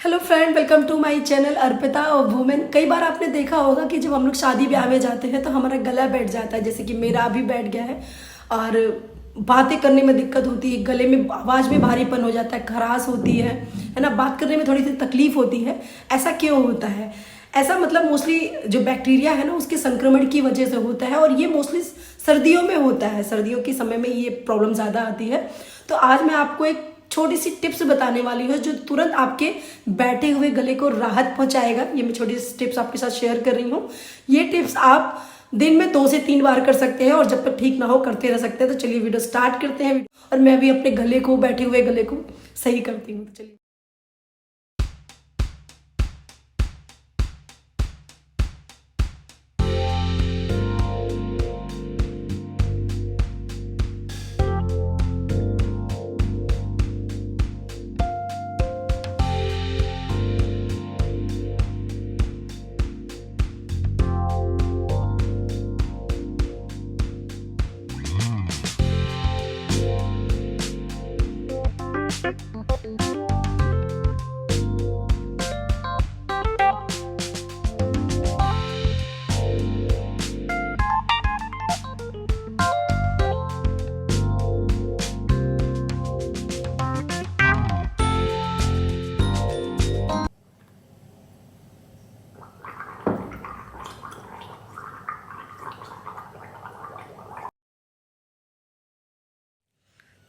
Hello friend, welcome to my channel Arpita और women. कई बार आपने देखा होगा कि जब हम लोग शादी ब्याह में जाते हैं तो हमारा गला बैठ जाता है, जैसे कि मेरा अभी बैठ गया है और बातें करने में दिक्कत होती है, गले में आवाज़ में भारीपन हो जाता है, खराश होती है ना, बात करने में थोड़ी सी तकलीफ होती है। ऐसा क्यों होता है? ऐसा मतलब मोस्टली जो बैक्टीरिया है ना उसके संक्रमण की वजह से होता है और ये मोस्टली सर्दियों में होता है। सर्दियों के समय में ये प्रॉब्लम ज़्यादा आती है। तो आज मैं आपको एक छोटी सी टिप्स बताने वाली हूँ जो तुरंत आपके बैठे हुए गले को राहत पहुंचाएगा। ये मैं छोटी सी टिप्स आपके साथ शेयर कर रही हूँ। ये टिप्स आप दिन में 2 से 3 बार कर सकते हैं और जब तक ठीक ना हो करते रह सकते हैं। तो चलिए वीडियो स्टार्ट करते हैं और मैं भी अपने गले को, बैठे हुए गले को सही करती हूँ। तो चलिए।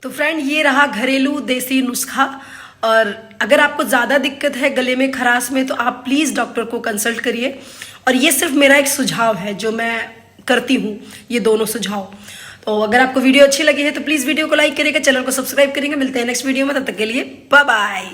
तो फ्रेंड, ये रहा घरेलू देसी नुस्खा। और अगर आपको ज़्यादा दिक्कत है गले में, खराश में, तो आप प्लीज़ डॉक्टर को कंसल्ट करिए। और ये सिर्फ मेरा एक सुझाव है जो मैं करती हूँ, ये दोनों सुझाव। तो अगर आपको वीडियो अच्छी लगी है तो प्लीज़ वीडियो को लाइक करिएगा, चैनल को सब्सक्राइब करेंगे। मिलते हैं नेक्स्ट वीडियो में, तब तक के लिए बाय बाय।